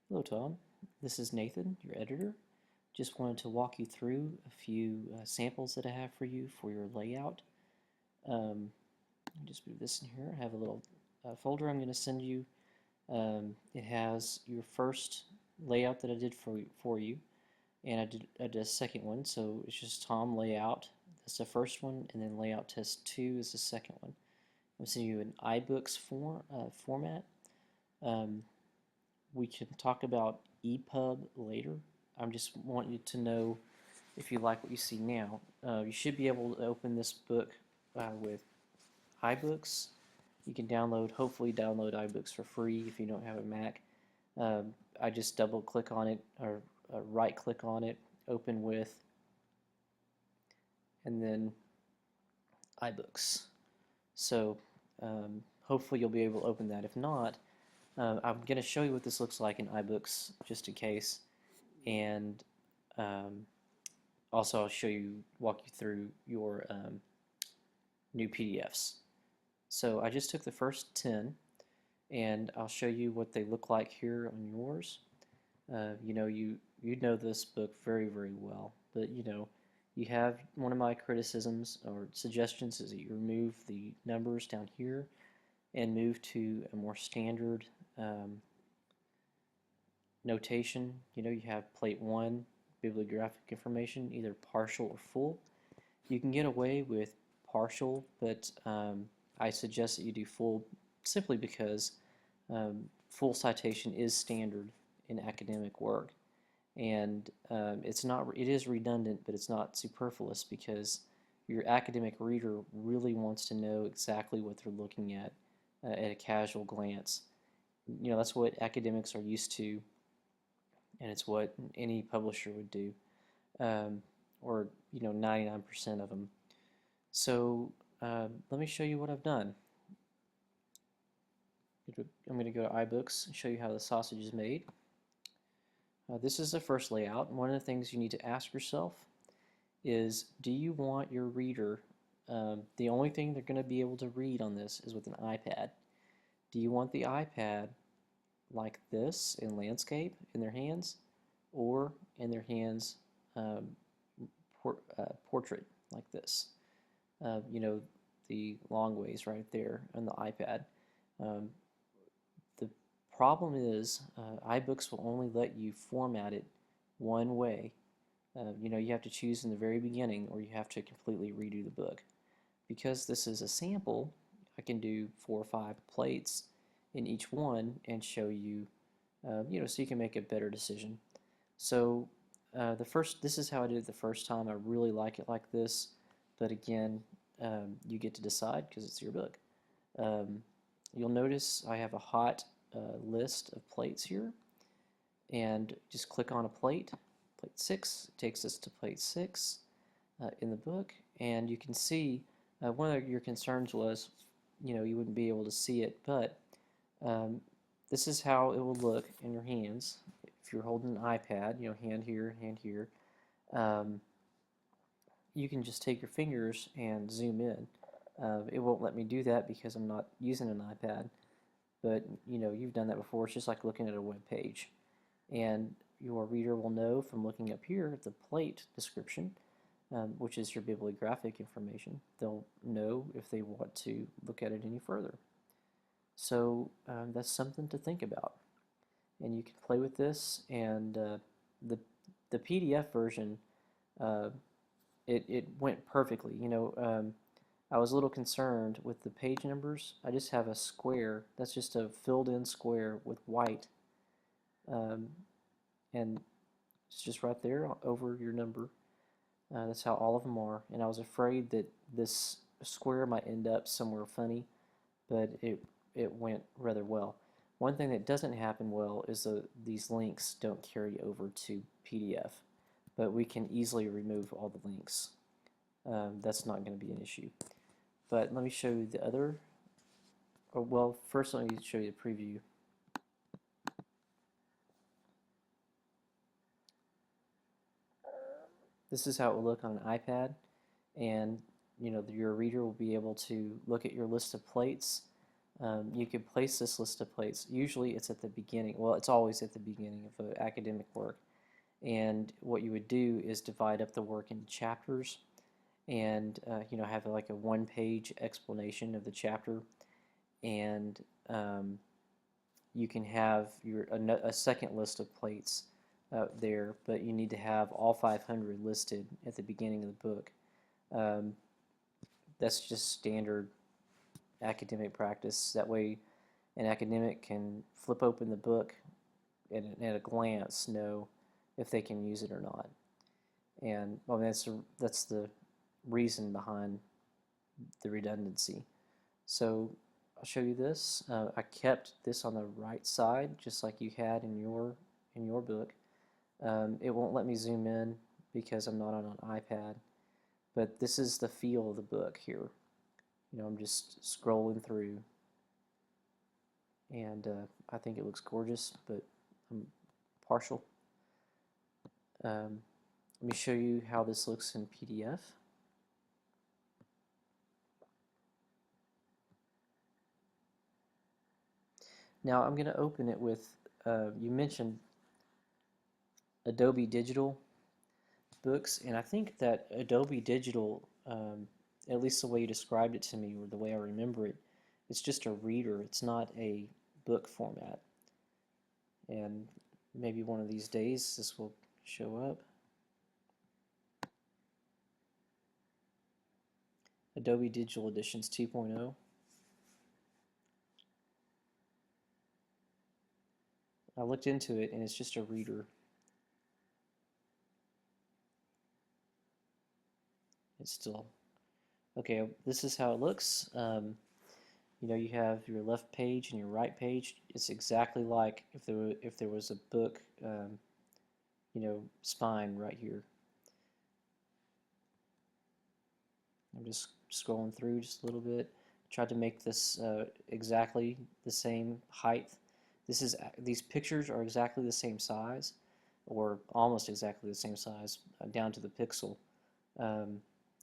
Hello, Tom. This is Nathan, your editor. Just wanted to walk you through a few samples that I have for you for your layout. Let me just move this in here. I have a little folder I'm going to send you. It has your first layout that I did for you, and I did a second one. So it's just Tom layout. That's the first one, and then layout test 2 is the second one. I'm sending you an iBooks format. Um, we can talk about EPUB later. I just want you to know if you like what you see now. You should be able to open this book with iBooks. You can hopefully download iBooks for free if you don't have a Mac. I just double click on it or right click on it, open with, and then iBooks. So hopefully you'll be able to open that. If not, I'm going to show you what this looks like in iBooks just in case, and um, also I'll walk you through your new PDFs. So I just took the first 10 and I'll show you what they look like here on yours. You know this book very well, but you have one of my criticisms or suggestions is that you remove the numbers down here and move to a more standard um, notation. You have plate 1, bibliographic information, either partial or full. You can get away with partial, but I suggest that you do full simply because full citation is standard in academic work. And it is redundant, but it's not superfluous because your academic reader really wants to know exactly what they're looking at a casual glance. That's what academics are used to, and it's what any publisher would do, um, or 99% of them. So let me show you what I've done. I'm going to go to iBooks and show you how the sausage is made. This is the first layout. One of the things you need to ask yourself is, do you want your reader, the only thing they're going to be able to read on this is with an iPad. Do you want the iPad like this in landscape in their hands, or in their hands portrait like this? The long ways right there on the iPad. Um, the problem is iBooks will only let you format it one way. You have to choose in the very beginning or you have to completely redo the book. Because this is a sample, I can do 4 or 5 plates in each one and show you, so you can make a better decision. So this is how I did it the first time. I really like it like this, but again, you get to decide because it's your book. Um, you'll notice I have a hot list of plates here, and just click on a plate, plate 6, it takes us to plate 6 in the book, and you can see one of your concerns was, you wouldn't be able to see it, but um, this is how it will look in your hands. If you're holding an iPad, hand here, um, you can just take your fingers and zoom in. It won't let me do that because I'm not using an iPad, but you've done that before. It's just like looking at a web page. And your reader will know from looking up here at the plate description, which is your bibliographic information. They'll know if they want to look at it any further. So that's something to think about. And you can play with this, and the PDF version, uh, it went perfectly. I was a little concerned with the page numbers. I just have a square. That's just a filled in square with white. Um, and it's just right there over your number. That's how all of them are. And I was afraid that this square might end up somewhere funny, but it went rather well. One thing that doesn't happen well is these links don't carry over to PDF, but we can easily remove all the links. That's not going to be an issue. But let me show you the other. Well, first let me show you the preview. This is how it will look on an iPad, and your reader will be able to look at your list of plates You could place this list of plates. Usually it's at the beginning. Well, it's always at the beginning of an academic work. And what you would do is divide up the work into chapters and have like a one-page explanation of the chapter. And you can have a second list of plates there, but you need to have all 500 listed at the beginning of the book. That's just standard academic practice. That way an academic can flip open the book and at a glance know if they can use it or not. And well, that's the reason behind the redundancy. So I'll show you this. I kept this on the right side just like you had in your book. It won't let me zoom in because I'm not on an iPad, but this is the feel of the book here. I'm just scrolling through, and I think it looks gorgeous, but I'm partial. Let me show you how this looks in PDF. Now I'm going to open it with, you mentioned Adobe Digital Books, and I think that Adobe Digital, at least the way you described it to me or the way I remember it, it's just a reader. It's not a book format. And maybe one of these days this will show up. Adobe Digital Editions 2.0. I looked into it and it's just a reader. It's still okay. This is how it looks. You have your left page and your right page. It's exactly like if there was a book, spine right here. I'm just scrolling through just a little bit. Tried to make this exactly the same height. These pictures are exactly the same size, or almost exactly the same size, down to the pixel.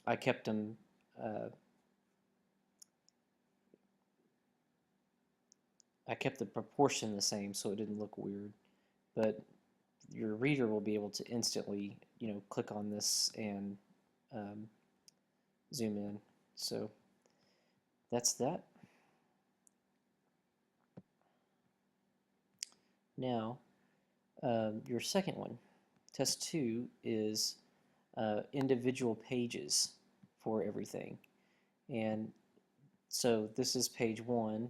I kept them. I kept the proportion the same so it didn't look weird, but your reader will be able to instantly, click on this and zoom in. So that's that. Now, your second one, test 2, is individual pages for everything. And so this is page 1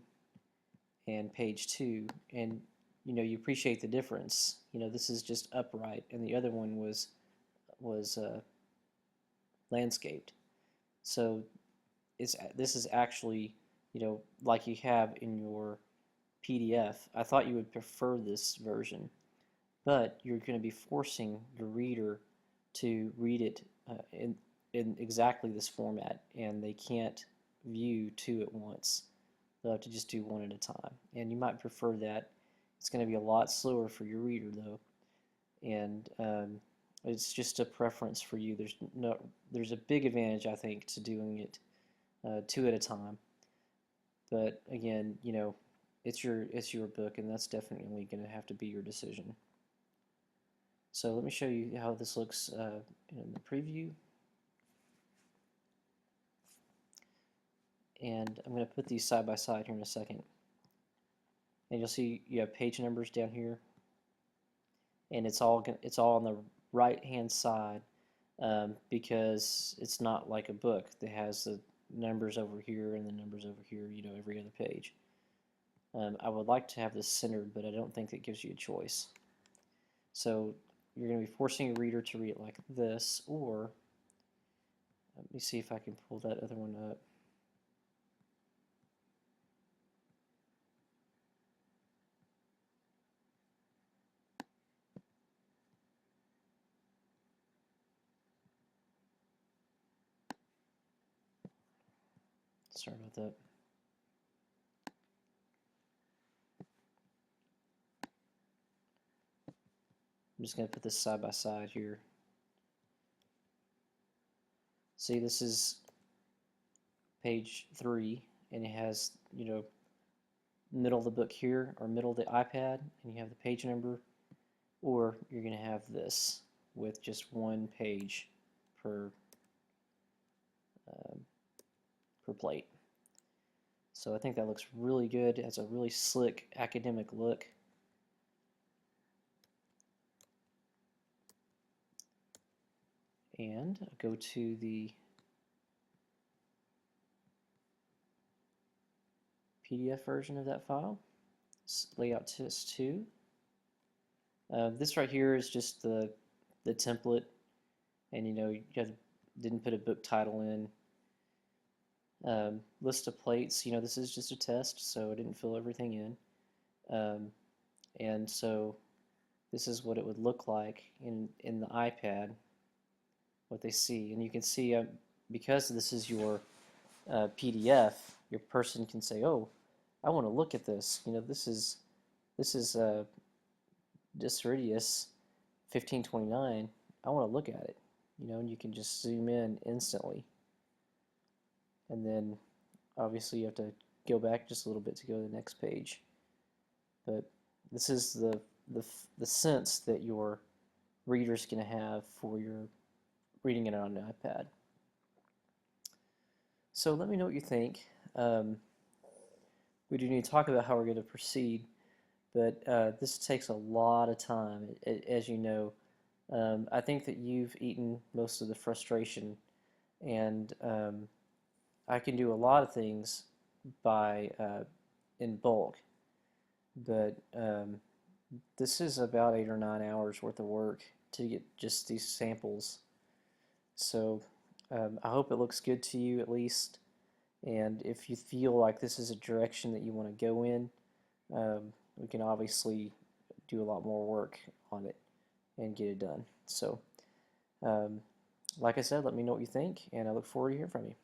and page 2, and you appreciate the difference. This is just upright, and the other one was landscaped. So this is actually like you have in your PDF. I thought you would prefer this version, but you're going to be forcing your reader to read it in exactly this format, and they can't view two at once. They'll have to just do one at a time, and you might prefer that. It's going to be a lot slower for your reader though, and it's just a preference for you. There's a big advantage, I think, to doing it two at a time, but again, it's your book, and that's definitely going to have to be your decision. So let me show you how this looks in the preview. And I'm going to put these side by side here in a second. And you'll see you have page numbers down here, and it's all on the right hand side because it's not like a book that has the numbers over here and the numbers over here, every other page. I would like to have this centered, but I don't think that gives you a choice. So you're going to be forcing your reader to read it like this, or let me see if I can pull that other one up. Sorry about that. I'm just going to put this side by side here. See, this is page 3, and it has, middle of the book here or middle of the iPad and you have the page number, or you're going to have this with just one page per um, per plate. So I think that looks really good. It has a really slick academic look. And I'll go to the PDF version of that file. It's layout test 2. This right here is just the template, and you didn't put a book title in. List of plates, this is just a test, so I didn't fill everything in. And so this is what it would look like in the iPad, what they see. And you can see, because this is your PDF, your person can say, oh, I want to look at this. This is Dicertius 1529. I want to look at it. And you can just zoom in instantly. And then obviously you have to go back just a little bit to go to the next page. But this is the sense that your reader's going to have for your reading it on an iPad. So let me know what you think. We do need to talk about how we're going to proceed, but this takes a lot of time, as you know. I think that you've eaten most of the frustration, and I can do a lot of things by in bulk, but this is about 8 or 9 hours worth of work to get just these samples. So I hope it looks good to you at least, and if you feel like this is a direction that you want to go in, we can obviously do a lot more work on it and get it done. So like I said, let me know what you think, and I look forward to hearing from you.